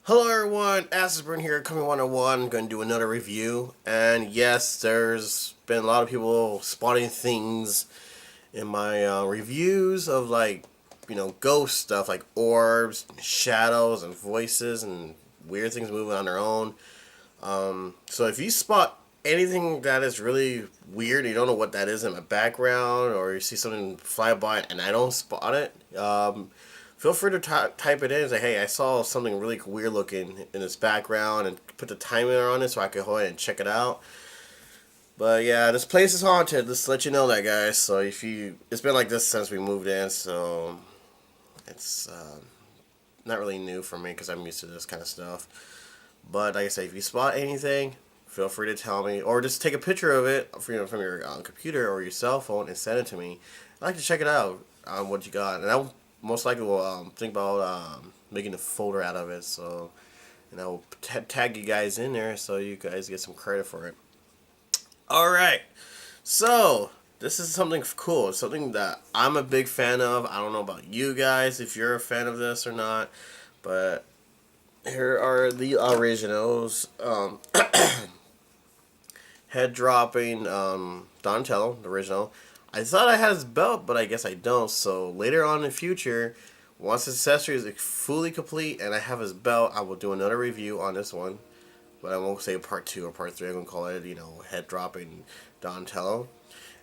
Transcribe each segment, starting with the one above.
Hello everyone, Burn here, Coming 101, going to do another review. And yes, there's been a lot of people spotting things in my reviews of ghost stuff like orbs, shadows, and voices, and weird things moving on their own. So if you spot anything that is really weird, you don't know what that is in the background, or you see something fly by and I don't spot it, feel free to type it in and say, hey, I saw something really weird looking in this background, and put the timer on it so I can go ahead and check it out. But yeah, this place is haunted. Just to let you know that, guys. So it's been like this since we moved in, so it's not really new for me because I'm used to this kind of stuff. But like I say, if you spot anything, feel free to tell me, or just take a picture of it from your computer or your cell phone and send it to me. I'd like to check it out on what you got, and I most likely will think about making a folder out of it. So, and I will tag you guys in there so you guys get some credit for it. All right, so this is something cool, something that I'm a big fan of. I don't know about you guys if you're a fan of this or not, but here are the originals. Headdroppin Donatello, the original. I thought I had his belt, but I guess I don't. So later on in the future, once his accessory is fully complete and I have his belt, I will do another review on this one. But I won't say part 2 or part 3. I'm going to call it, Headdroppin Donatello.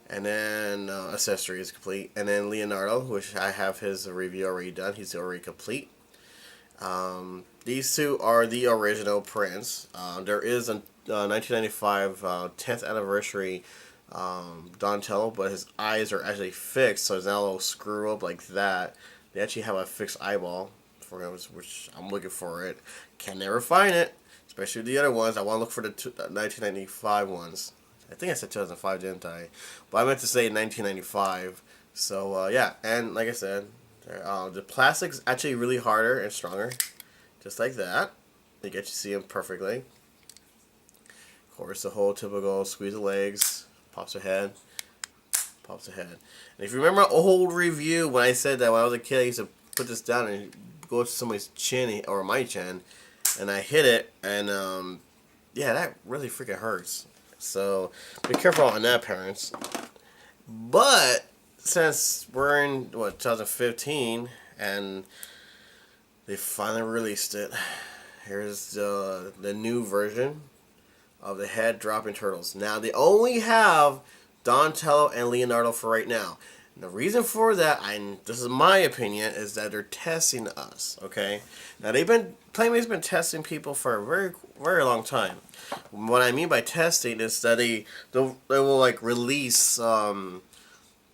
And then accessory is complete. And then Leonardo, which I have his review already done. He's already complete. These two are the original prints. There is a 1995 10th anniversary Donatello, but his eyes are actually fixed, so it's not a little screw up like that. They actually have a fixed eyeball for him, which I'm looking for it. Can never find it, especially the other ones. I want to look for the 1995 ones. I think I said 2005, didn't I? But I meant to say 1995. So yeah, and like I said, the plastic's actually really harder and stronger, just like that. You get to see them perfectly. Of course, the whole typical squeeze the legs, pops her head, pops her head. And if you remember an old review when I said that when I was a kid, I used to put this down and go to somebody's chin or my chin, and I hit it, and yeah, that really freaking hurts. So be careful on that, parents. But since we're in 2015 and they finally released it, here's the new version of the Headdroppin turtles. Now they only have Donatello and Leonardo for right now. And the reason for that, this is my opinion, is that they're testing us. Okay, now Playmate's been testing people for a very very long time. What I mean by testing is that they will like release I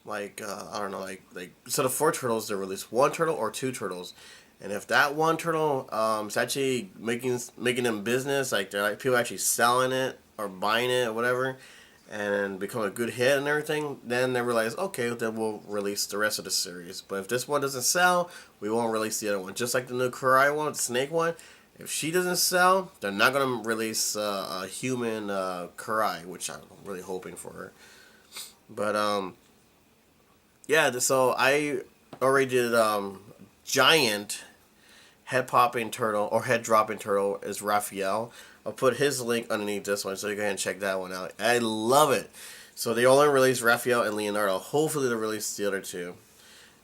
don't know, like instead of 4 turtles, they release 1 turtle or 2 turtles. And if that 1 turtle is actually making them business, like they're like people actually selling it or buying it or whatever, and become a good hit and everything, then they realize, okay, then we'll release the rest of the series. But if this one doesn't sell, we won't release the other one. Just like the new Kurai one, the Snake one, if she doesn't sell, they're not gonna release a human Kurai, which I'm really hoping for her. But yeah, so I already did giant head popping turtle or head dropping turtle is Raphael. I'll put his link underneath this one so you go ahead and check that one out. I love it. So they only released Raphael and Leonardo. Hopefully they'll release the other 2.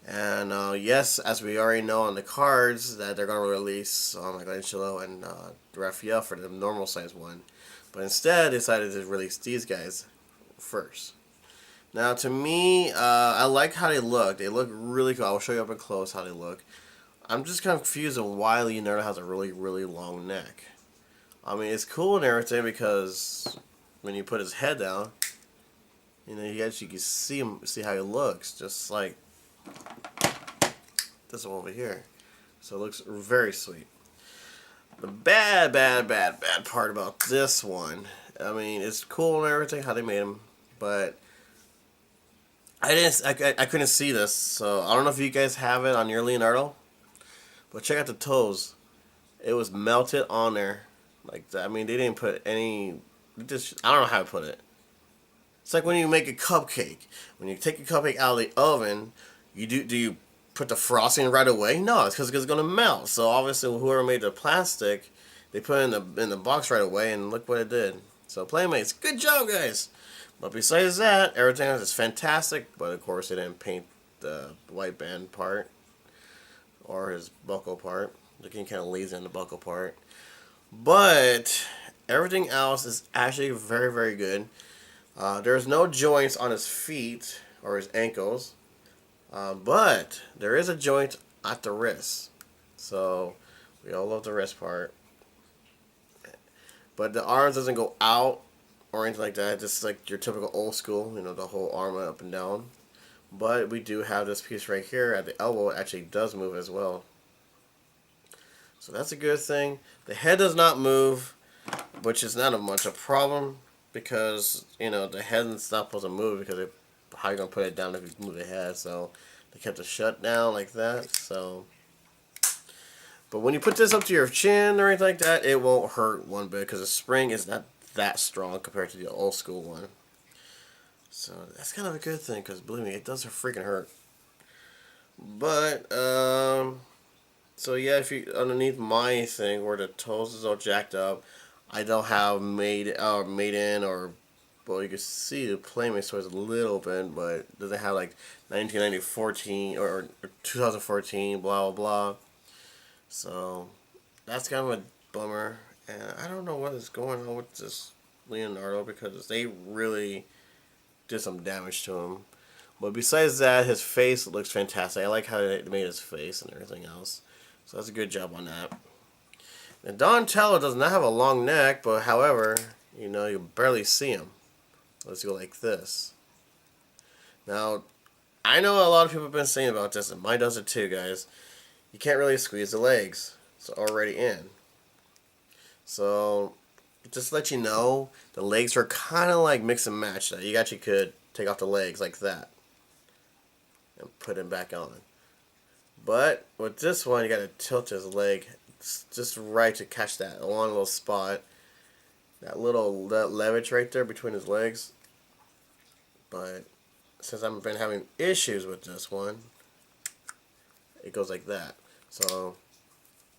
And yes, as we already know on the cards, that they're going to release Michelangelo and Raphael for the normal size one. But instead they decided to release these guys first. Now to me, I like how they look. They look really cool. I'll show you up and close how they look. I'm just confused on why Leonardo has a really, really long neck. I mean, it's cool and everything because when you put his head down, you actually can see how he looks, just like this one over here. So it looks very sweet. The bad part about this one, I mean, it's cool and everything how they made him, but I couldn't see this, so I don't know if you guys have it on your Leonardo. But check out the toes. It was melted on there. Like that. I mean, they didn't put any. I don't know how to put it. It's like when you make a cupcake. When you take a cupcake out of the oven, do you put the frosting right away? No, it's because it's gonna melt. So obviously, whoever made the plastic, they put it in the box right away, and look what it did. So Playmates, good job, guys. But besides that, everything else is fantastic. But of course, they didn't paint the white band part or his buckle part. Looking kind of lazy on the buckle part. But everything else is actually very, very good. There's no joints on his feet or his ankles. But there is a joint at the wrist. So we all love the wrist part. But the arms doesn't go out or anything like that. Just like your typical old school, the whole arm up and down. But we do have this piece right here at the elbow. It actually does move as well. So that's a good thing. The head does not move, which is not much a problem because, the head is not supposed to move because how are you going to put it down if you move the head? So they kept it shut down like that. So, but when you put this up to your chin or anything like that, it won't hurt one bit because the spring is not that strong compared to the old school one. So that's kind of a good thing because believe me, it does freaking hurt. But so yeah, if you underneath my thing where the toes is all jacked up, I don't have made in or well, you can see the Playmates toys a little bit, but it doesn't have like 1914 or 2014 blah blah blah. So that's kind of a bummer, and I don't know what is going on with this Leonardo because they really did some damage to him. But besides that, his face looks fantastic. I like how they made his face and everything else. So that's a good job on that. And Donatello does not have a long neck, but however, you barely see him. Let's go like this. Now, I know a lot of people have been saying about this, and mine does it too, guys. You can't really squeeze the legs. It's already in. So, just to let you know, the legs are kind of like mix and match. Now, you actually could take off the legs like that and put him back on. But with this one, you got to tilt his leg just right to catch that one little spot. That leverage right there between his legs. But since I've been having issues with this one, it goes like that. So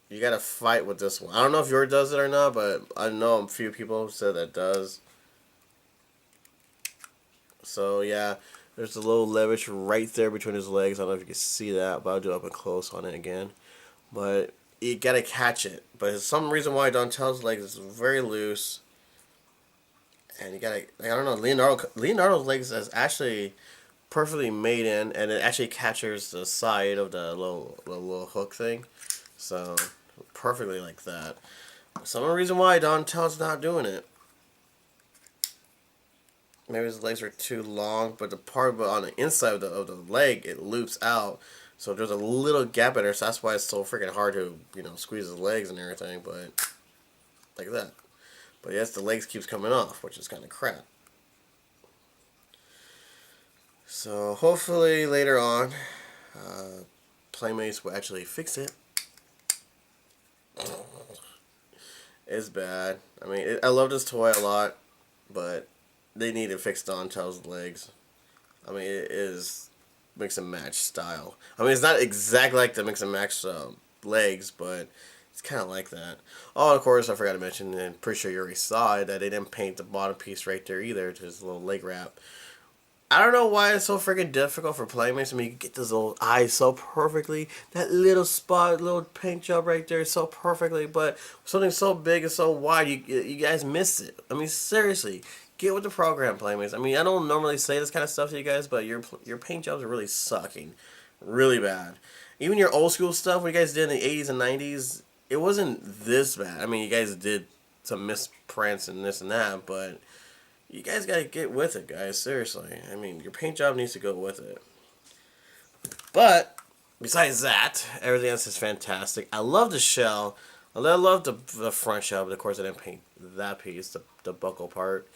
you got to fight with this one. I don't know if yours does it or not, but I know a few people said that does. So yeah, there's a little leverage right there between his legs. I don't know if you can see that, but I'll do up and close on it again. But you gotta catch it. But there's some reason why Donatello's legs is very loose. And you gotta, I don't know, Leonardo's legs is actually perfectly made in, and it actually captures the side of the little hook thing. So, perfectly like that. Some reason why Donatello's not doing it. Maybe his legs are too long, but the part on the inside of the leg, it loops out. So there's a little gap in there, so that's why it's so freaking hard to, squeeze his legs and everything, but like that. But yes, the legs keeps coming off, which is kind of crap. So hopefully later on, Playmates will actually fix it. It's bad. I mean, I love this toy a lot, but they need to fix Donatello's legs. I mean, it is mix and match style. I mean, it's not exactly like the mix and match legs, but it's kind of like that. Oh, of course, I forgot to mention, and pretty sure you already saw it, that they didn't paint the bottom piece right there either to his little leg wrap. I don't know why it's so freaking difficult for Playmates. I mean, you can get those little eyes so perfectly. That little spot, little paint job right there so perfectly. But something so big and so wide, you guys missed it. I mean, seriously. Get with the program, Playmates. I mean, I don't normally say this kind of stuff to you guys, but your paint jobs are really sucking. Really bad. Even your old school stuff, what you guys did in the 80s and 90s, it wasn't this bad. I mean, you guys did some misprints and this and that, but you guys got to get with it, guys. Seriously. I mean, your paint job needs to go with it. But, besides that, everything else is fantastic. I love the shell. I love the front shell, but of course I didn't paint that piece, the buckle part.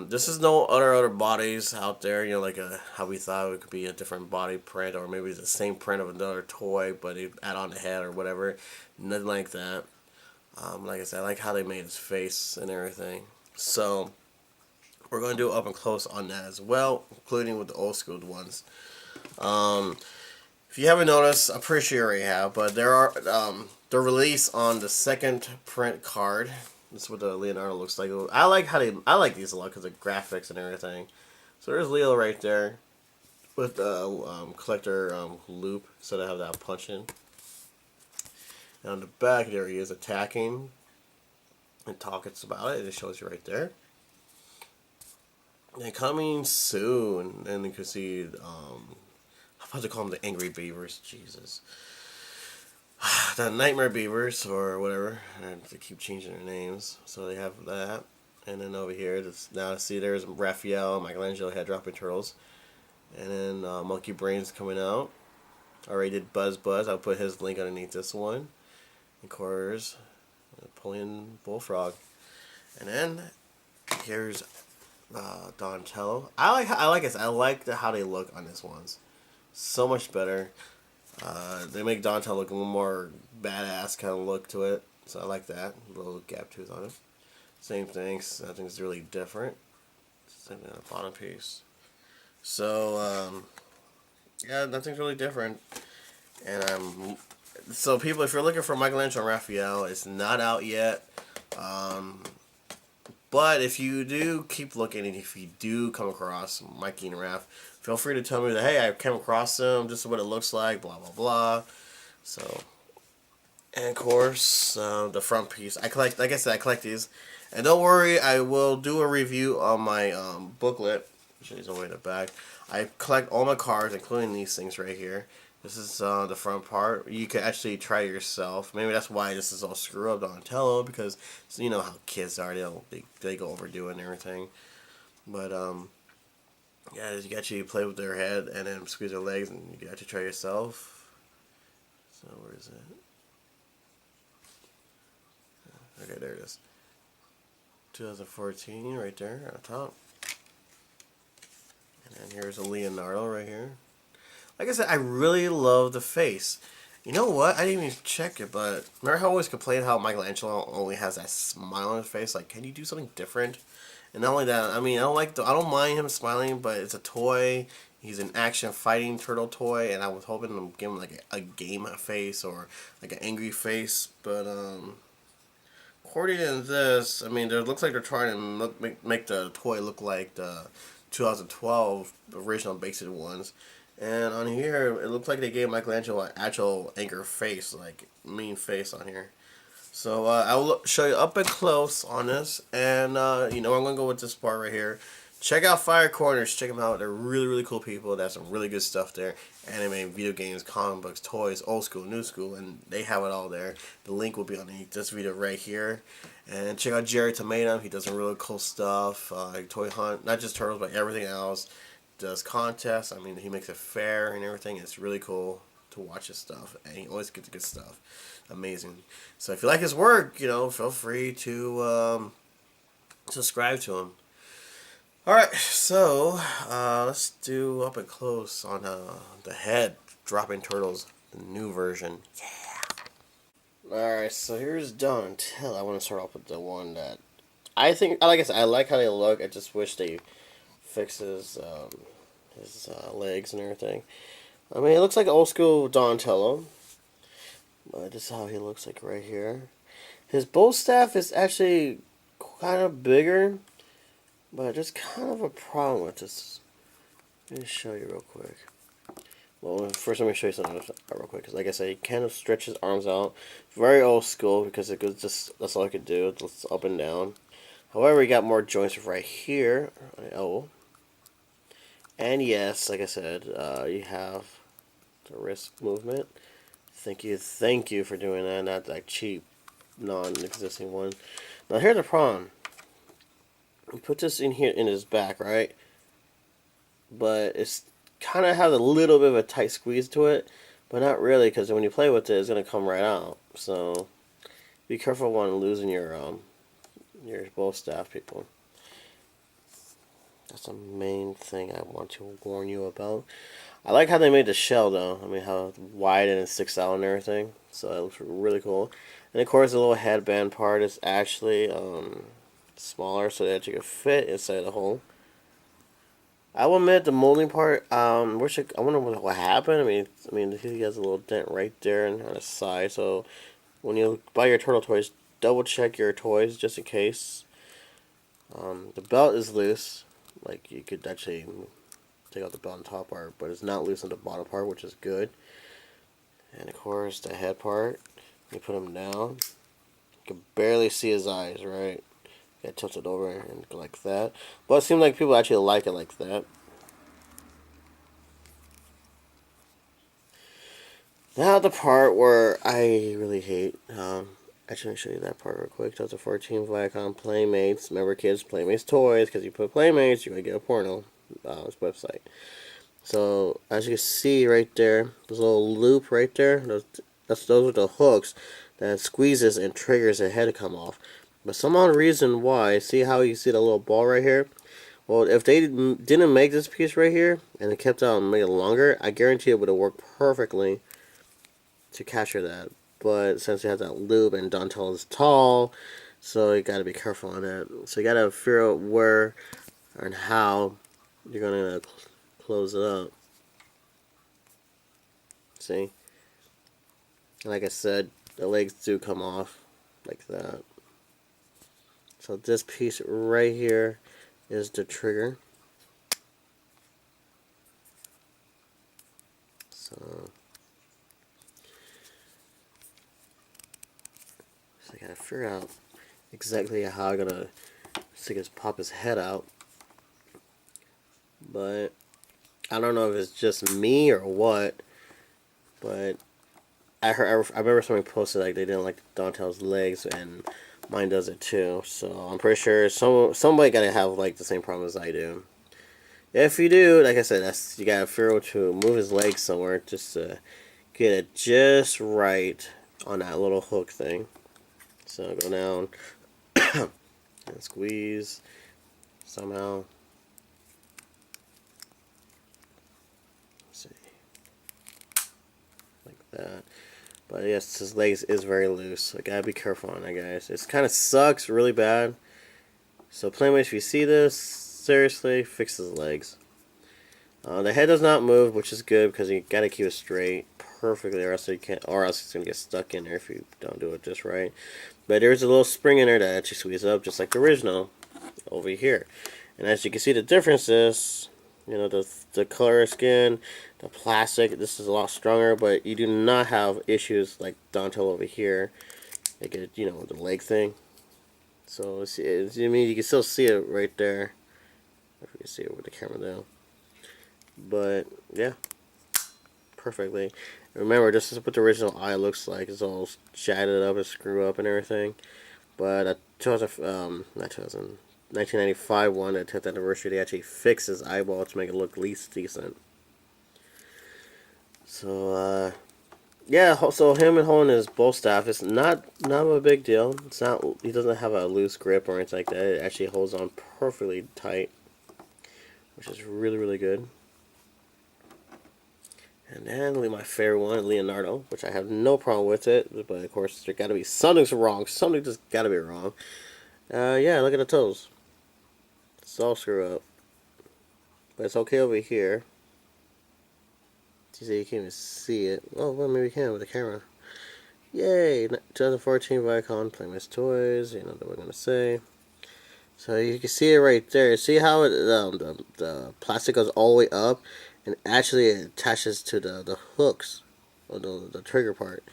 This is no other bodies out there, like how we thought it could be a different body print, or maybe it's the same print of another toy, but they add on the head or whatever. Nothing like that. Like I said, I like how they made his face and everything. So, we're going to do up and close on that as well, including with the old school ones. If you haven't noticed, I'm pretty sure you already have, but they're released on the second print card. This is what the Leonardo looks like. I like these a lot because of graphics and everything. So there's Leo right there with the collector loop, so they have that punch in. And on the back there he is attacking and talking about it. It shows you right there. And coming soon, and you can see I'm about to call them the Angry Beavers. Jesus. The Nightmare Beavers, or whatever. They keep changing their names. So they have that. And then over here, now see there's Raphael, Michelangelo, Headdroppin turtles. And then Monkey Brain's coming out. Already did Buzz. I'll put his link underneath this one. Of course, Napoleon Bullfrog. And then here's Donatello. I like how they look on this ones. So much better. They make Donatello look a little more badass kind of look to it. So I like that. A little gap tooth on it. Same things. Nothing's really different. Same thing on the bottom piece. So, yeah, nothing's really different. And so people, if you're looking for Michelangelo and Raphael, it's not out yet. But if you do keep looking, and if you do come across Mikey and Raph, feel free to tell me that, hey, I came across them, this is what it looks like, blah, blah, blah. So, and of course, the front piece. Like I said, I collect these. And don't worry, I will do a review on my booklet. Show these all the way in the back. I collect all my cards, including these things right here. This is the front part. You can actually try it yourself. Maybe that's why this is all screwed up Donatello, because you know how kids are. They go overdo it and everything. But yeah, you can actually play with their head and then squeeze their legs, and you can actually try yourself. So where is it? Okay, there it is. 2014, right there on top. And then here's a Leonardo right here. Like I said, I really love the face. You know what? I didn't even check it, but remember how I always complained how Michelangelo only has that smile on his face? Like, can you do something different? And not only that, I mean, I don't mind him smiling, but it's a toy. He's an action fighting turtle toy, and I was hoping to give him like a game face or like an angry face. But according to this, I mean, it looks like they're trying to make the toy look like the 2012 original Basic ones. And on here, it looks like they gave Michelangelo an actual angry face, like mean face on here. So I will show you up and close on this, and you know I'm gonna go with this part right here. Check out Fire Corners. Check them out. They're really, really cool people. They have some really good stuff there. Anime, video games, comic books, toys, old school, new school, and they have it all there. The link will be underneath this video right here. And check out Jerry Tomato. He does some really cool stuff. Like toy hunt, not just turtles, but everything else. Does contests. I mean, he makes it fair and everything. It's really cool to watch his stuff, and he always gets good stuff. Amazing. So if you like his work, you know, feel free to subscribe to him. Alright, so let's do up and close on the Headdroppin turtles, the new version. Yeah. Alright, so here's Donatello. I want to start off with the one that I think, like I said, I like how they look. I just wish they fix his legs and everything. I mean, it looks like old school Donatello. This is how he looks like right here. His bow staff is actually kind of bigger, but there's kind of a problem with this. Let me show you real quick. Well, first let me show you something real quick. Because like I said, he kind of stretches his arms out. Very old school because it goes just, that's all I could do. It's up and down. However, he got more joints right here. Oh. And yes, like I said, you have the wrist movement. Thank you for doing that, not that cheap, non-existing one. Now here's the problem. You put this in here in his back, right? But it's kind of has a little bit of a tight squeeze to it, but not really, because when you play with it, it's gonna come right out. So be careful when losing your bow staff, people. That's the main thing I want to warn you about. I like how they made the shell, though. I mean, how wide and it sticks out and everything. So it looks really cool. And of course, the little headband part is actually smaller so that you can fit inside the hole. I will admit the molding part. I wonder what happened. I mean, he has a little dent right there and on the side. So when you buy your turtle toys, double check your toys just in case. The belt is loose. Like you could actually take out the belt on top part, but it's not loose on the bottom part, which is good. And of course, the head part. You put him down. You can barely see his eyes, right? Get tilted over and go like that. But it seems like people actually like it like that. Now the part where I really hate. Actually, let me show you that part real quick. 2014 Viacom Playmates. Remember, kids, Playmates toys. Because you put Playmates, you're gonna get a porno. This website. So as you can see right there, there's a little loop right there. Those are the hooks that squeezes and triggers the head to come off. But some odd reason why, see how you see the little ball right here? Well, if they didn't make this piece right here and it kept out and made it longer, I guarantee it would have worked perfectly to capture that. But since it has that loop and Dontel is tall, so you gotta be careful on that. So you gotta figure out where and how you're gonna close it up. See? Like I said, the legs do come off like that. So this piece right here is the trigger. So I gotta figure out exactly how I'm gonna pop his head out. But I don't know if it's just me or what. But I remember somebody posted like they didn't like Dantel's legs, and mine does it too. So I'm pretty sure somebody gotta have like the same problem as I do. If you do, like I said, you gotta figure out to move his legs somewhere just to get it just right on that little hook thing. So go down and squeeze somehow. Let's see, like that. But yes, his legs is very loose. So gotta be careful on that, guys. It kind of sucks really bad. So Playmates, if you see this, seriously, fix his legs. The head does not move, which is good because you gotta keep it straight perfectly, or else you can't, or else it's gonna get stuck in there if you don't do it just right. But there's a little spring in there that actually squeezes up, just like the original over here. And as you can see, the difference is, you know, the color of skin, the plastic. This is a lot stronger, but you do not have issues like Dantel over here. Like it, you know, the leg thing. So I mean, you can still see it right there. If you can see it with the camera now. But yeah, perfectly. Remember, this is what the original eye looks like. It's all shattered up and screwed up and everything. But a 1995 one, the 10th anniversary, they actually fixed his eyeball to make it look at least decent. So yeah, so him and holding his bow staff is not a big deal. It's not. He doesn't have a loose grip or anything like that. It actually holds on perfectly tight, which is really good. And then my favorite one, Leonardo, which I have no problem with it, but of course there got to be something's wrong. Something just got to be wrong. Yeah, look at the toes. It's all screwed up, but it's okay over here. You see, you can't even see it. Oh, well, maybe you can with the camera. Yay! 2014 Viacom Playmates Toys. You know what we're gonna say. So you can see it right there. See how the plastic goes all the way up, and actually it attaches to the hooks, or the trigger part,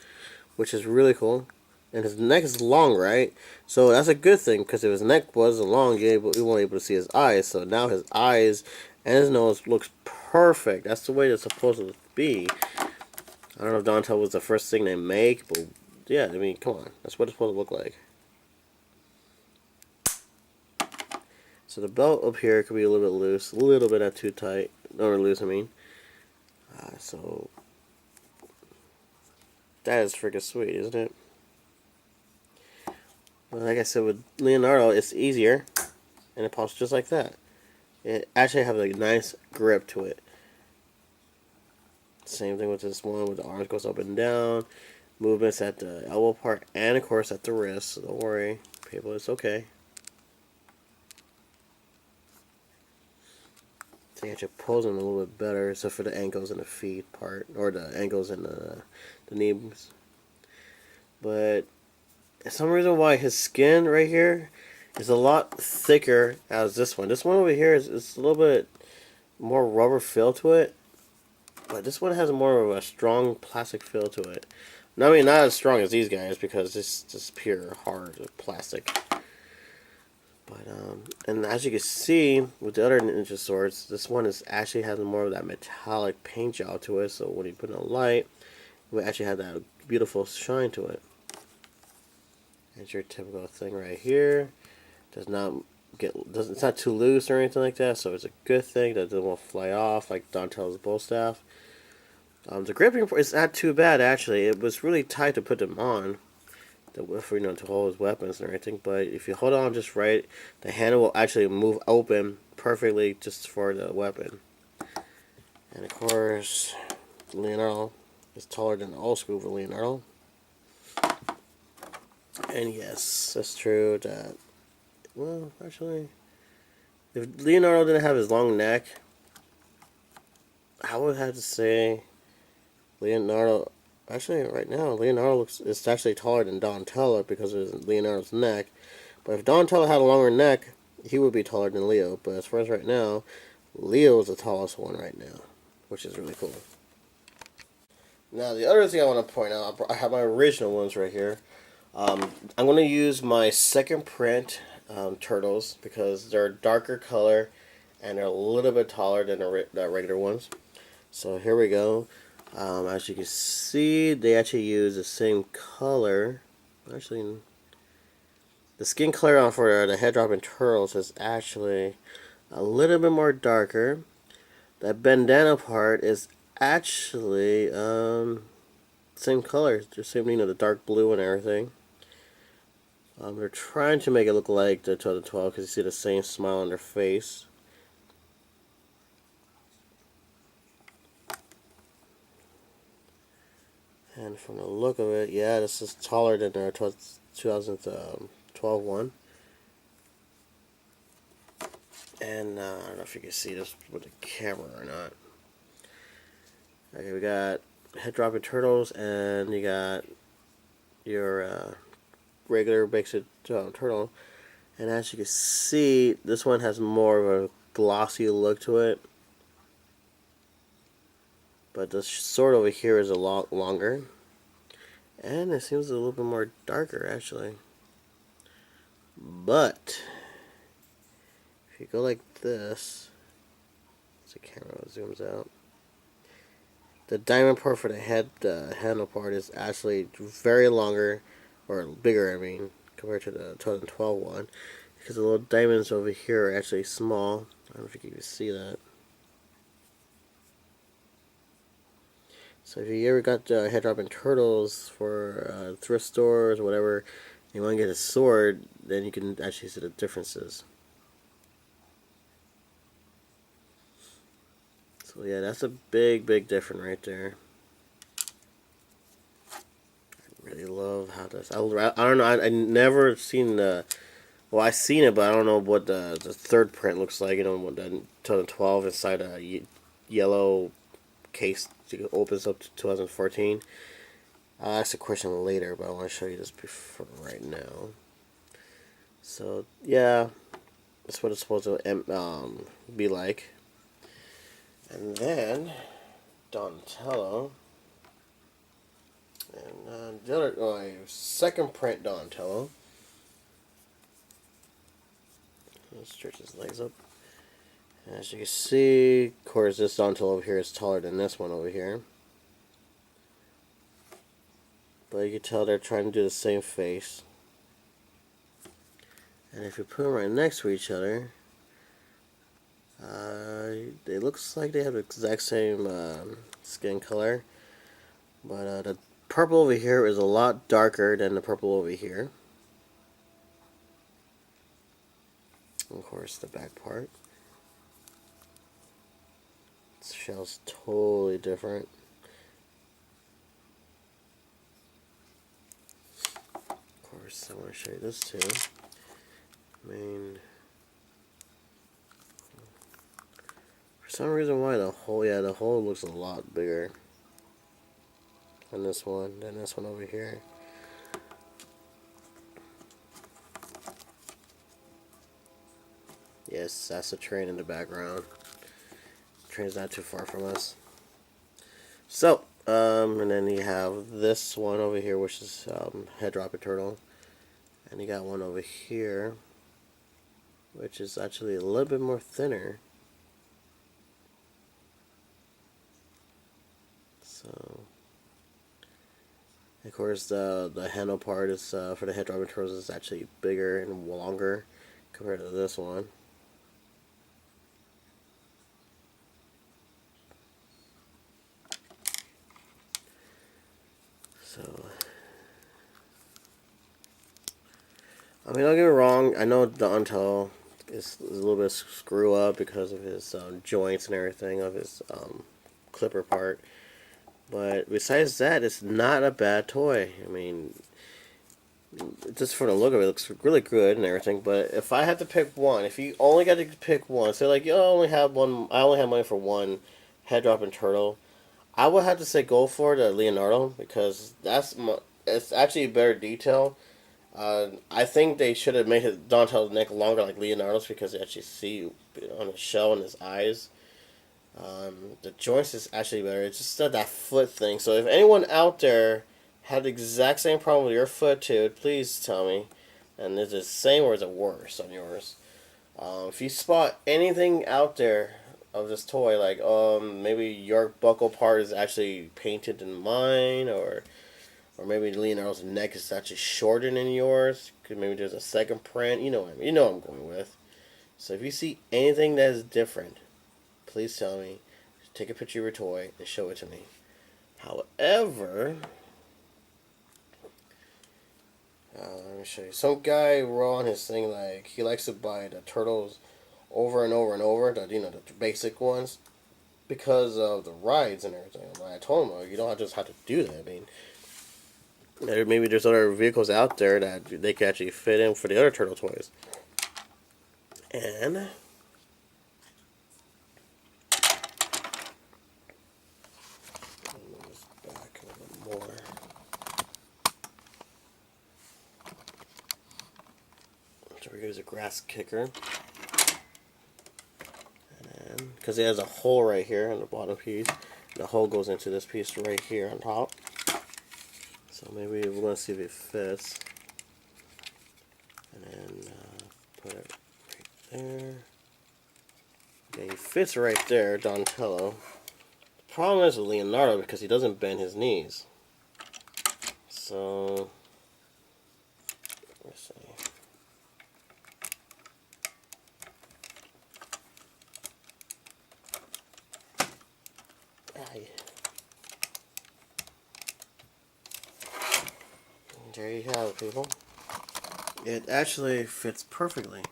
which is really cool. And his neck is long, right? So that's a good thing, because if his neck was long, you weren't able to see his eyes. So now his eyes and his nose looks perfect. That's the way it's supposed to be. I don't know if Dantel was the first thing they make, but yeah, I mean, come on. That's what it's supposed to look like. So the belt up here could be a little bit loose. A little bit not too tight. Or loose, I mean. So that is freaking sweet, isn't it? Well, like I said, with Leonardo, it's easier. And it pops just like that. It actually has a nice grip to it. Same thing with this one, with the arms goes up and down. Movements at the elbow part and, of course, at the wrist. So don't worry, people, it's okay. They actually pose them a little bit better, except for the ankles and the feet part, or the ankles and the knees. But some reason why his skin right here is a lot thicker as this one. This one over here is a little bit more rubber feel to it, but this one has more of a strong plastic feel to it. I mean, not as strong as these guys because this is pure hard plastic. But and as you can see with the other ninja swords, this one is actually has more of that metallic paint job to it. So when you put in a light, it will actually have that beautiful shine to it. It's your typical thing right here. It's not too loose or anything like that, so it's a good thing that it won't fly off like Donatello's bow staff. The gripping is not too bad actually. It was really tight to put them on, to hold his weapons and everything. But if you hold on just right, the handle will actually move open perfectly just for the weapon. And of course, Leonardo is taller than the old school for Leonardo. And yes, that's true that, well, actually, if Leonardo didn't have his long neck, I would have to say Leonardo, actually right now, Leonardo is actually taller than Donatello because of Leonardo's neck. But if Donatello had a longer neck, he would be taller than Leo. But as far as right now, Leo is the tallest one right now, which is really cool. Now, the other thing I want to point out, I have my original ones right here. I'm going to use my second print turtles because they're a darker color and they're a little bit taller than the regular ones. So here we go. As you can see, they actually use the same color. Actually, the skin color for the Headdroppin turtles is actually a little bit more darker. That bandana part is actually same color, the same, the dark blue and everything. They're trying to make it look like the 2012 because you see the same smile on their face. And from the look of it, yeah, this is taller than our 2012 one. And I don't know if you can see this with the camera or not. Okay, we got Headdroppin turtles, and you got your regular basic turtle. And as you can see, this one has more of a glossy look to it. But this sword over here is a lot longer. And it seems a little bit more darker, actually. But if you go like this, as the camera zooms out, the diamond part for the handle part is actually very longer, or bigger, I mean, compared to the 2012 one. Because the little diamonds over here are actually small. I don't know if you can see that. So if you ever got Headdroppin turtles for thrift stores or whatever, and you want to get a sword, then you can actually see the differences. So yeah, that's a big difference right there. I really love how this. I don't know. I never seen the. Well, I seen it, but I don't know what the third print looks like. What the 2012 inside a yellow case opens up to 2014. I'll ask a question later, but I want to show you this before right now. So yeah, that's what it's supposed to be like. And then Donatello, and the other second print Donatello. Let's stretch his legs up. As you can see, of course, this Donatello over here is taller than this one over here. But you can tell they're trying to do the same face. And if you put them right next to each other, it looks like they have the exact same skin color. But the purple over here is a lot darker than the purple over here. Of course, the back part. This shell's totally different. Of course, I want to show you this too. For some reason why the hole looks a lot bigger on this one than this one over here. Yes, that's the train in the background. Train's not too far from us. So, and then you have this one over here, which is Headdroppin turtle, and you got one over here, which is actually a little bit more thinner. So, of course, the handle part is for the Headdroppin turtles is actually bigger and longer compared to this one. So, I mean, don't get me wrong. I know Dontel is a little bit screw up because of his joints and everything of his clipper part. But besides that, it's not a bad toy. I mean, just for the look of it, it looks really good and everything. But if I had to pick one, if you only got to pick one, say like you only have one, I only have money for one Headdroppin turtle, I would have to say go for the Leonardo because it's actually a better detail. I think they should have made his Donatel's neck longer like Leonardo's because you actually see on his shell and his eyes. The joints is actually better. It's just that foot thing. So if anyone out there had the exact same problem with your foot too, please tell me. And is it the same or is it worse on yours? If you spot anything out there of this toy, like maybe your buckle part is actually painted in mine, or maybe Leonardo's neck is actually shorter than yours, because maybe there's a second print. You know what I mean. You know what I'm going with. So if you see anything that is different, please tell me. Take a picture of your toy and show it to me. However, let me show you. Some guy wrote on his thing like he likes to buy the turtles over and over and over, the basic ones, because of the rides and everything. I told him, you don't just have to do that. I mean, maybe there's other vehicles out there that they can actually fit in for the other turtle toys. And back a little more. So we use a grass kicker. Because it has a hole right here on the bottom piece. The hole goes into this piece right here on top. So maybe we're going to see if it fits. And then put it right there. Okay, he fits right there, Donatello. The problem is with Leonardo because he doesn't bend his knees. So, let's see. There you have it, people. It actually fits perfectly.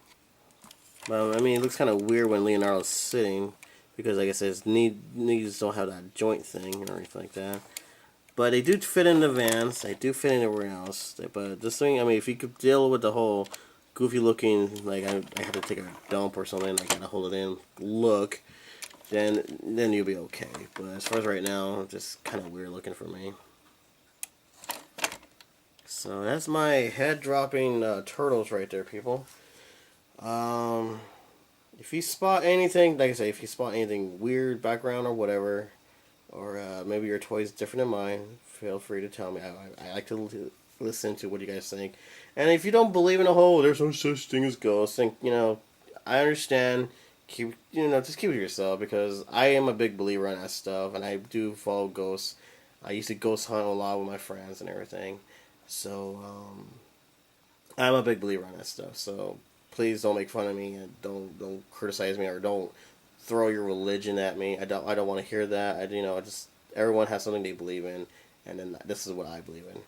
Well, I mean, it looks kind of weird when Leonardo's sitting because, like I said, his knees don't have that joint thing or anything like that. But they do fit in the Vans. They do fit in everywhere else. But this thing, I mean, if you could deal with the whole goofy looking, like I had to take a dump or something, like I gotta hold it in look, then you'll be okay. But as far as right now, it's just kind of weird looking for me. So that's my Headdroppin turtles right there, people. If you spot anything, like I say, if you spot anything weird, background or whatever, or maybe your toy's different than mine, feel free to tell me. I like to listen to what you guys think. And if you don't believe in a whole, there's no such thing as ghosts, think, I understand. Just keep it to yourself, because I am a big believer in that stuff, and I do follow ghosts. I used to ghost hunt a lot with my friends and everything. So, I'm a big believer in that stuff. So, please don't make fun of me, and don't criticize me, or don't throw your religion at me. I don't want to hear that. Everyone has something they believe in, and then this is what I believe in.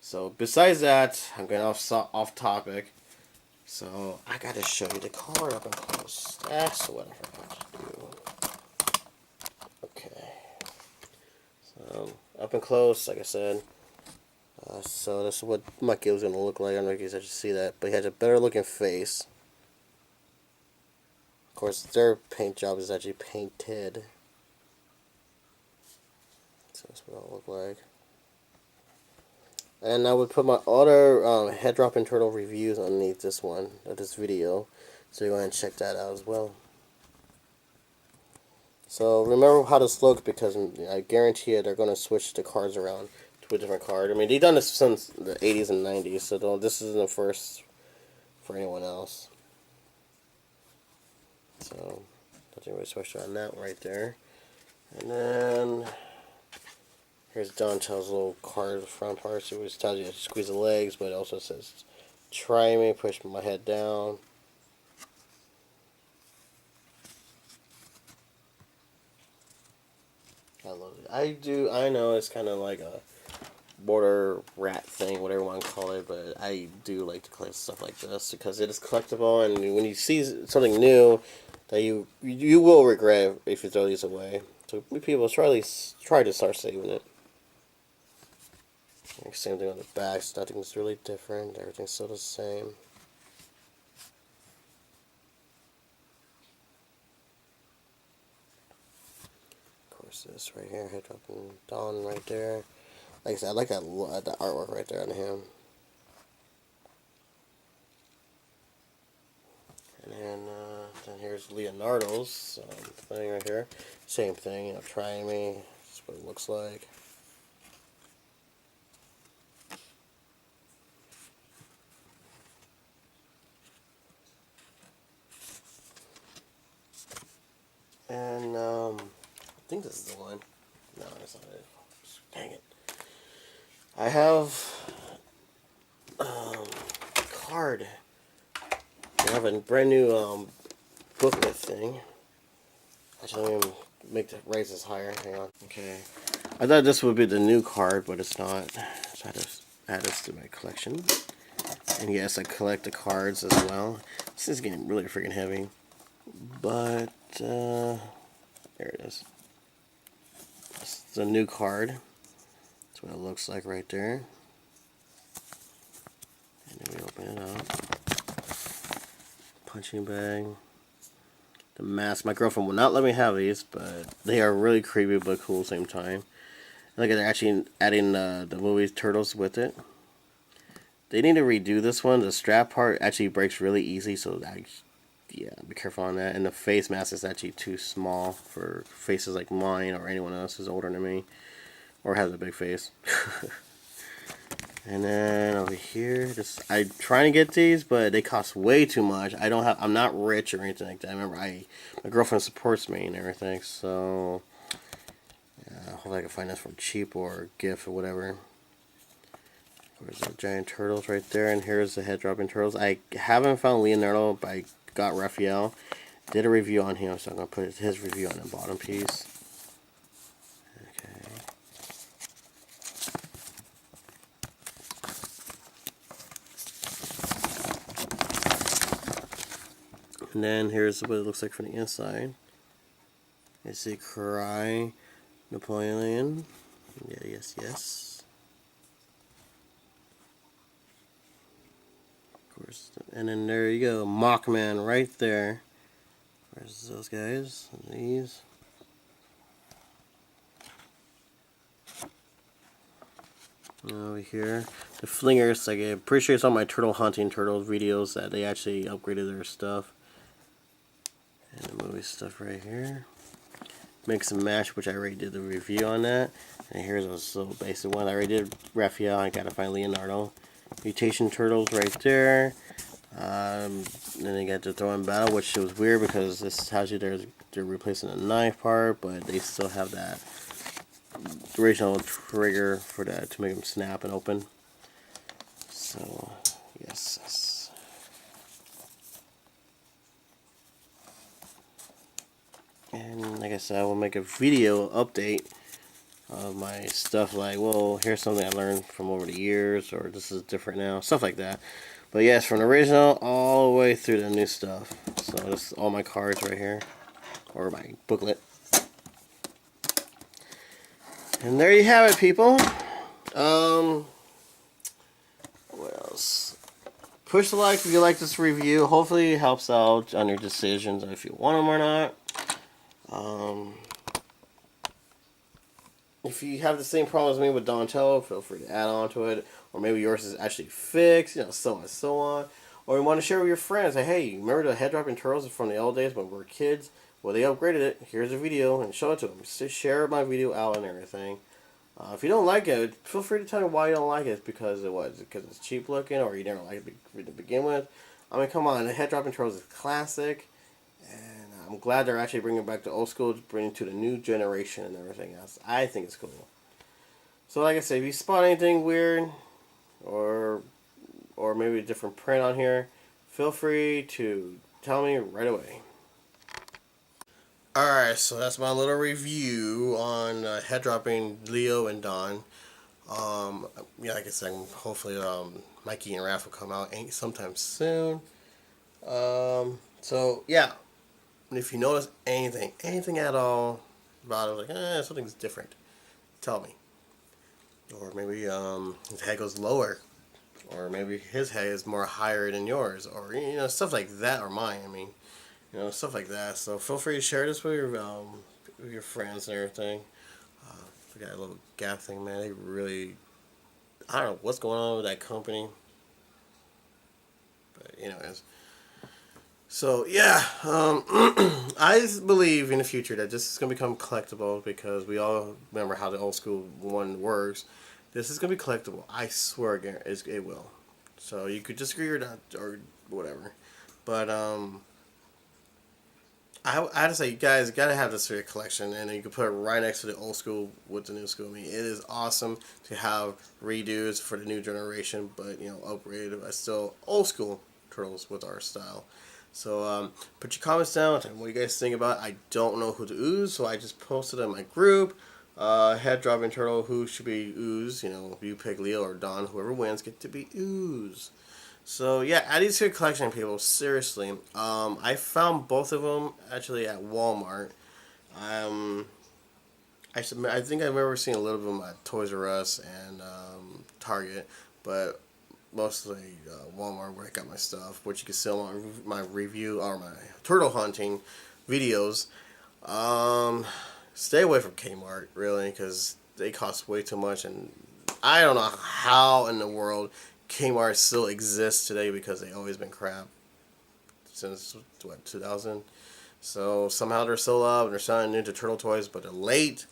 So, besides that, I'm going off topic. So, I got to show you the card up and close. That's what I forgot to do. Okay. So, up and close, like I said. So this is what Mikey was going to look like. I don't know if you guys actually see that, but he has a better looking face. course, their paint job is actually painted. So that's what it'll look like. And I would put my other Headdroppin turtle reviews underneath this one, of this video. So you go ahead and check that out as well. So remember how this looks, because I guarantee you they're going to switch the cards around to a different card. I mean, they've done this since the 80s and 90s, so this isn't the first for anyone else. So, I think we switched on that right there. And then, here's Donatel's little card front part, so it tells you to squeeze the legs, but it also says, try me, push my head down. I love it. I know it's kind of like a border rat thing, whatever you want to call it, but I do like to collect stuff like this because it is collectible, and when you see something new that you will regret if you throw these away. So people try to start saving it. Same thing on the back. Nothing's really different. Everything's still the same. Of course, this right here, Headdroppin Dawn right there. Like I said, I like that the artwork right there on him. And then here's Leonardo's thing right here. Same thing, you know, try me. That's what it looks like. And I think this is the one. No, that's not it. Dang it. I have a card. I have a brand new booklet thing. Actually, let me raise this higher. Hang on. Okay. I thought this would be the new card, but it's not. So I just add this to my collection. And yes, I collect the cards as well. This is getting really freaking heavy. But, there it is. It's the new card. That's what it looks like right there. And then we open it up. Punching bag. The mask. My girlfriend will not let me have these, but they are really creepy but cool at the same time. Look at, they're actually adding the movie Turtles with it. They need to redo this one. The strap part actually breaks really easy, so yeah, be careful on that. And the face mask is actually too small for faces like mine or anyone else who's older than me or has a big face. And then over here, I'm trying to get these, but they cost way too much. I'm not rich or anything like that. Remember, my girlfriend supports me and everything, so yeah, hopefully I can find this for cheap or gift or whatever. There's the giant turtles right there, and here's the Headdroppin turtles. I haven't found Leonardo, but I got Raphael. Did a review on him, so I'm going to put his review on the bottom piece. Okay. And then here's what it looks like from the inside. You see Cry, Napoleon. Yeah, yes. Of course. And then there you go, Mockman right there. Where's those guys? These. Over here, the flingers. Like, I'm pretty sure it's on my turtle hunting turtle videos that they actually upgraded their stuff. And the movie stuff right here. Mix and match, which I already did the review on that. And here's those little basic ones. I already did Raphael. I gotta find Leonardo. Mutation turtles right there. Then they got the throw in battle, which was weird because this tells you they're replacing the knife part, but they still have that original trigger for that to make them snap and open. So yes. And like I said, I will make a video update of my stuff, like, well, here's something I learned from over the years, or this is different now, stuff like that. But yes, from the original all the way through the new stuff. So this is all my cards right here, or my booklet. And there you have it, people. What else? push the like if you like this review. Hopefully it helps out on your decisions if you want them or not. If you have the same problem as me with Donatello, feel free to add on to it. Or maybe yours is actually fixed, so on and so on. Or you want to share with your friends. Say, hey, remember the Headdroppin turtles from the old days when we were kids? Well, they upgraded it. Here's a video, and show it to them. Just share my video out and everything. If you don't like it, feel free to tell me why you don't like it. It's because it was because it's cheap looking, or you never liked it to begin with. I mean, come on, the Headdroppin turtles is classic, and I'm glad they're actually bringing it back to old school, bringing it to the new generation and everything else. I think it's cool. So, like I said, if you spot anything weird, or maybe a different print on here, feel free to tell me right away. Alright, so that's my little review on Headdroppin Leo and Don. Yeah, like I said, hopefully Mikey and Raph will come out sometime soon. So, yeah, if you notice anything at all about it, like, something's different, tell me. Or maybe his head goes lower. Or maybe his head is more higher than yours. Or, stuff like that, or mine, I mean. Stuff like that. So feel free to share this with your friends and everything. We got a little Gap thing, man. They really, I don't know what's going on with that company. But anyways, so yeah, I believe in the future that this is gonna become collectible because we all remember how the old school one works. This is gonna be collectible. I swear again, it will. So you could disagree or not or whatever, but I had to say, you guys gotta have this for your collection, and you can put it right next to the old school with the new school. I mean, it is awesome to have redos for the new generation, but upgraded, but still old school turtles with our style. So put your comments down and what you guys think about it. I don't know who to ooze, so I just posted in my group. Headdroppin turtle, who should be ooze? You pick Leo or Don. Whoever wins get to be ooze. So yeah, add these to your collection, people. Seriously, I found both of them actually at Walmart. I think I remember seeing a little of them at Toys R Us and Target, but mostly Walmart where I got my stuff, which you can see on my review or my turtle hunting videos. Stay away from Kmart, really, because they cost way too much, and I don't know how in the world Kmart still exists today because they've always been crap since 2000. So somehow they're still up and they're selling Ninja Turtle toys, but they're late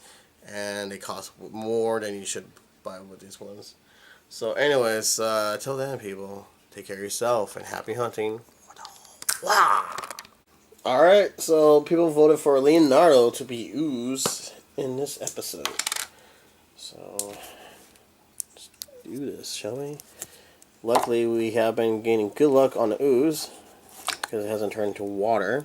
and they cost more than you should buy with these ones. So anyways, till then, people, take care of yourself and happy hunting. Alright, so people voted for Leonardo to be Ooze in this episode. So let's do this, shall we? Luckily, we have been gaining good luck on the Ooze because it hasn't turned into water.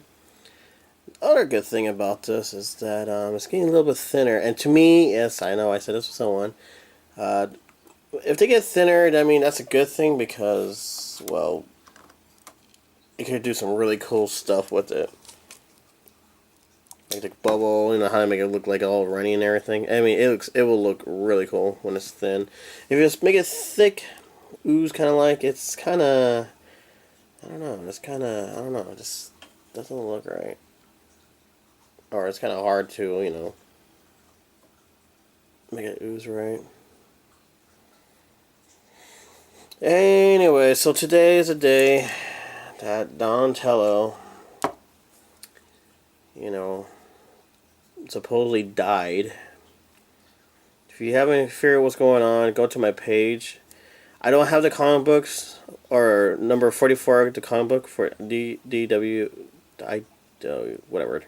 The other good thing about this is that it's getting a little bit thinner. And to me, yes, I know I said this to someone. If they get thinner, I mean, that's a good thing because, well, you can do some really cool stuff with it. Like the bubble, how to make it look like all runny and everything. I mean, it will look really cool when it's thin. If you just make it thick, Ooze kind of like, it's kind of, I don't know, it just doesn't look right. Or it's kind of hard to, make it ooze right. Anyway, so today is a day that Donatello, supposedly died. If you haven't figured out what's going on, go to my page. I don't have the comic books, or number 44, the comic book for DW, whatever.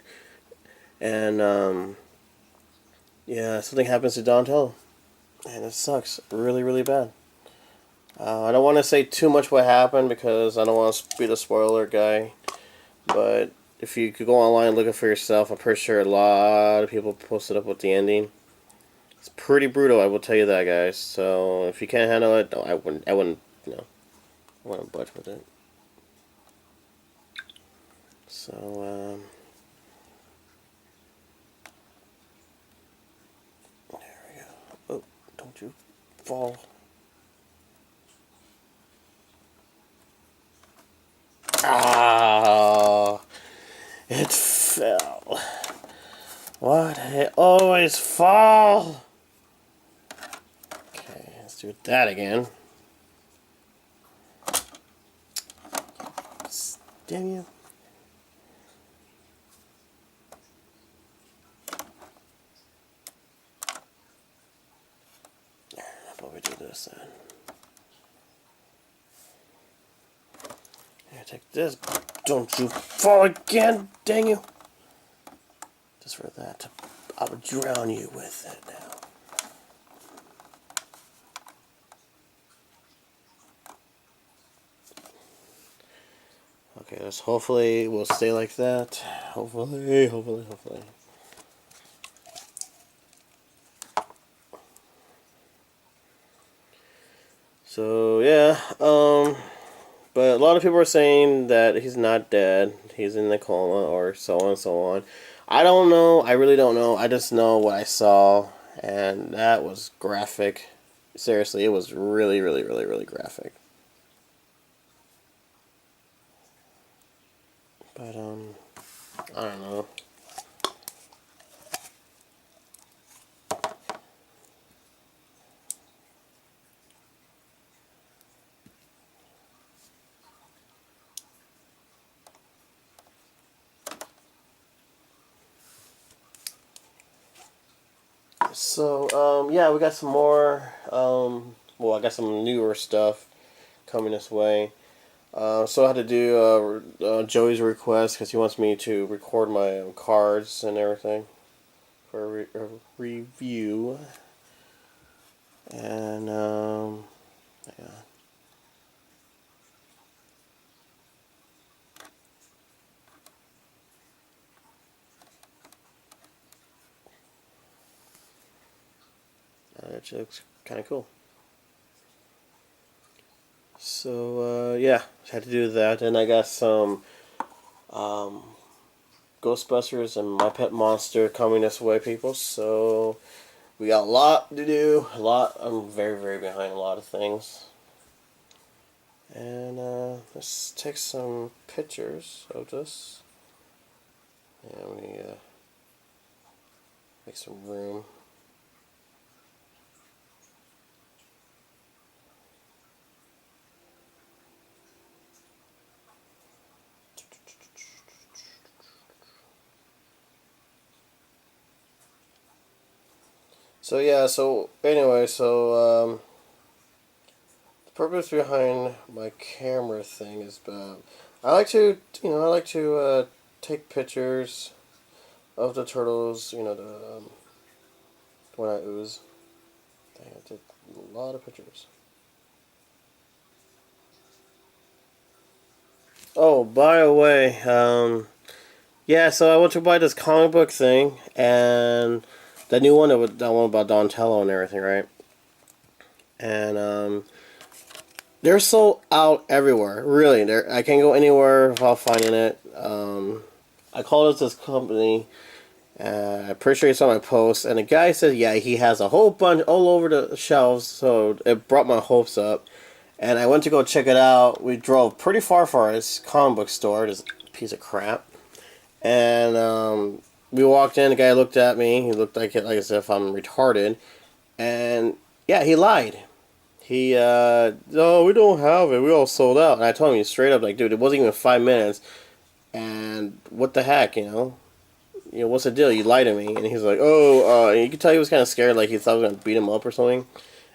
And, yeah, something happens to Donatello. And it sucks really, really bad. I don't want to say too much what happened because I don't want to be the spoiler guy. But if you could go online and look it for yourself, I'm pretty sure a lot of people posted up with the ending. It's pretty brutal, I will tell you that, guys. So if you can't handle it, I wouldn't, I wouldn't budge with it. So, there we go. Oh, don't you fall. Ah, it fell. What? It always fall. Okay, let's do that again. Damn you. How about we do this then? Here, take this. Don't you fall again, dang you. Just for that, I would drown you with it now. Okay, this hopefully will stay like that. Hopefully. So yeah, but a lot of people are saying that he's not dead. He's in the coma or so on and so on. I don't know. I really don't know. I just know what I saw, and that was graphic. Seriously, it was really, really, really, really graphic. But I don't know. So, yeah, we got some more, well, I got some newer stuff coming this way. So I had to do Joey's request because he wants me to record my cards and everything for a review. And, yeah. That actually looks kind of cool. So, yeah, had to do that. And I got some Ghostbusters and My Pet Monster coming this way, people. So, we got a lot to do. I'm very, very behind a lot of things. And, let's take some pictures of this. And we, make some room. So yeah, so anyway, so the purpose behind my camera thing is I like to, take pictures of the turtles, when I ooze. Dang, I did a lot of pictures. Oh, by the way, yeah, so I went to buy this comic book thing, and the new one, that one about Donatello and everything, right? And, they're sold out everywhere. Really, I can't go anywhere without finding it. I called this company. I'm pretty sure he saw my post, and the guy said, "Yeah, he has a whole bunch all over the shelves." So it brought my hopes up, and I went to go check it out. We drove pretty far for this comic book store, this piece of crap, and we walked in. The guy looked at me. He looked like as if I'm retarded, and yeah, he lied. He, no, we don't have it. We all sold out. And I told him straight up, like, dude, it wasn't even 5 minutes. And what the heck, what's the deal? You lied to me. And he's like, oh, you could tell he was kind of scared, like he thought I was going to beat him up or something.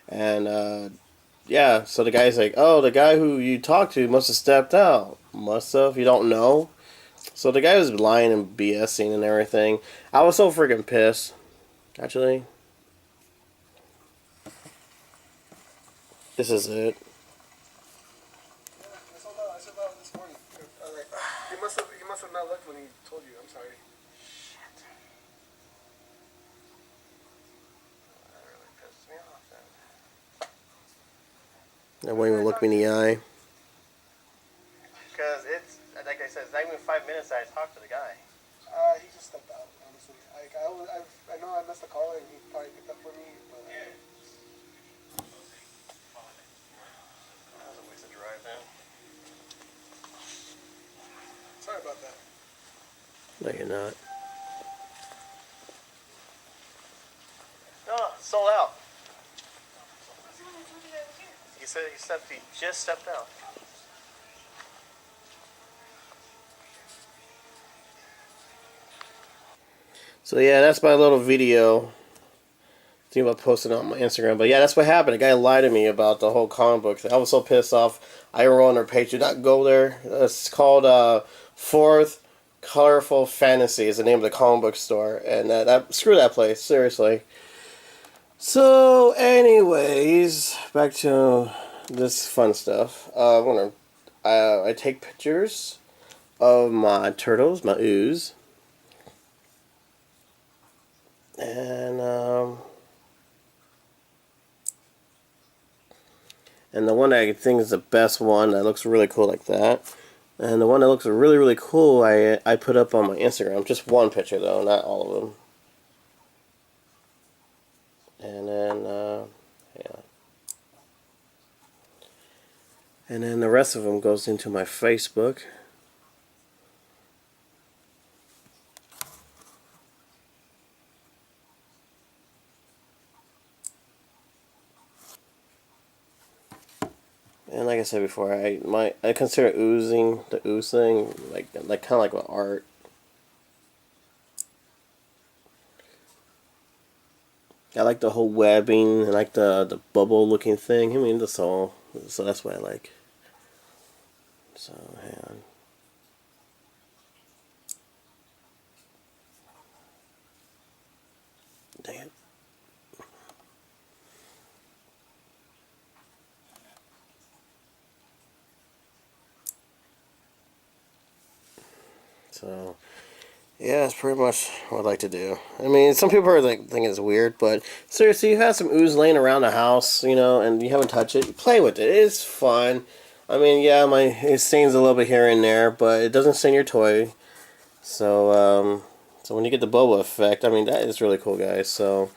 And, yeah, so the guy's like, oh, the guy who you talked to must have stepped out. Must have? You don't know? So the guy was lying and BSing and everything. I was so freaking pissed, actually. This is it. He must have not looked when he told you. I'm sorry. Shit. That really pissed me off then. That won't even look me in the eye. Because it's, like I said, it's not even 5 minutes that I talked to the guy. He just stepped out, honestly. Like, I know I missed the call and he probably picked up for me, but... Yeah. That was a waste of drive, man. No, you're not. No, sold out. He said he just stepped out. So yeah, that's my little video. Think about posting it on my Instagram, but yeah, that's what happened. A guy lied to me about the whole comic book thing. I was so pissed off. I wrote on their page, do not go there. It's called Fourth Colorful Fantasy is the name of the comic book store, and screw that place, seriously. So, anyways, back to this fun stuff. I take pictures of my turtles, my Ooze, and the one I think is the best one that looks really cool like that. And the one that looks really, really cool, I put up on my Instagram. Just one picture, though, not all of them. And then, yeah. And then the rest of them goes into my Facebook. And like I said before, I consider oozing the ooze thing like kind of like an art. I like the whole webbing. I like the bubble looking thing. I mean, that's all. So that's what I like. So hang on. Dang it. So, yeah, that's pretty much what I'd like to do. I mean, some people are like think it's weird, but seriously, you have some ooze laying around the house, you know, and you haven't touched it. Play with it. It's fun. I mean, yeah, it stains a little bit here and there, but it doesn't stain your toy. So, so when you get the boba effect, I mean, that is really cool, guys. So,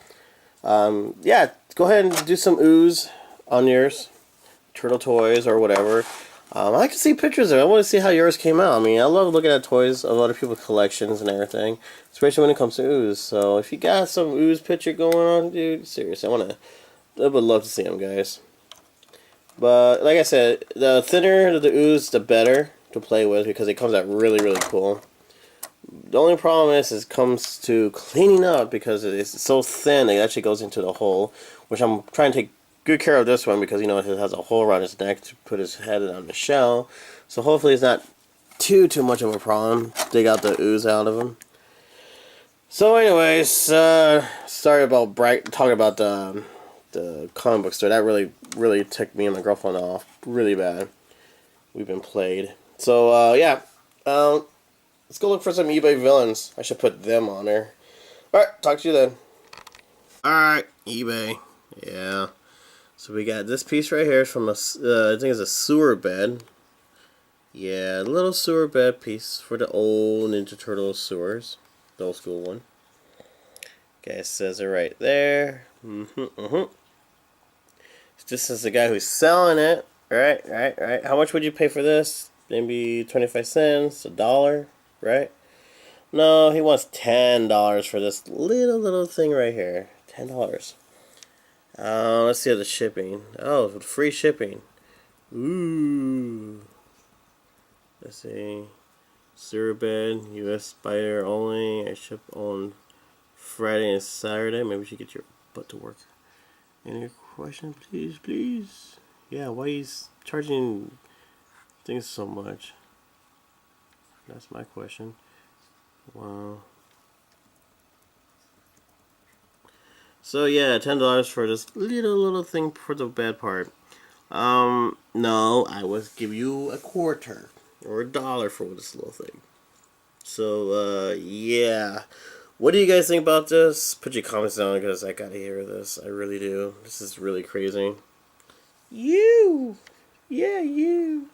yeah, go ahead and do some ooze on yours, turtle toys or whatever. I like to see pictures of it. I want to see how yours came out. I mean, I love looking at toys of other people's collections and everything, especially when it comes to ooze. So if you got some ooze picture going on, dude, seriously, I would love to see them, guys. But like I said, the thinner the ooze, the better to play with because it comes out really, really cool. The only problem is it comes to cleaning up because it's so thin it actually goes into the hole, which I'm trying to take good care of this one because, you know, it has a hole around his neck to put his head on the shell. So hopefully it's not too much of a problem. Dig out the ooze out of him. So anyways, sorry about talking about the comic book store. That really ticked me and my girlfriend off really bad. We've been played. So yeah, let's go look for some eBay villains. I should put them on there. Alright, talk to you then. Alright, eBay. Yeah. So we got this piece right here from I think it's a sewer bed. Yeah, a little sewer bed piece for the old Ninja Turtle sewers. The old school one. Okay, it says it right there. This is the guy who's selling it. Right. How much would you pay for this? Maybe 25 cents, $1, right? No, he wants $10 for this little thing right here. $10. Let's see the shipping. Oh, free shipping. Ooh. Let's see. Sewer bed, U.S. buyer only. I ship on Friday and Saturday. Maybe we should get your butt to work. Any question, please? Yeah, why he's charging things so much? That's my question. Wow. So yeah, $10 for this little thing for the bad part. No, I would give you a quarter or $1 for this little thing. So yeah, what do you guys think about this? Put your comments down because I gotta hear this. I really do. This is really crazy. Yeah, you.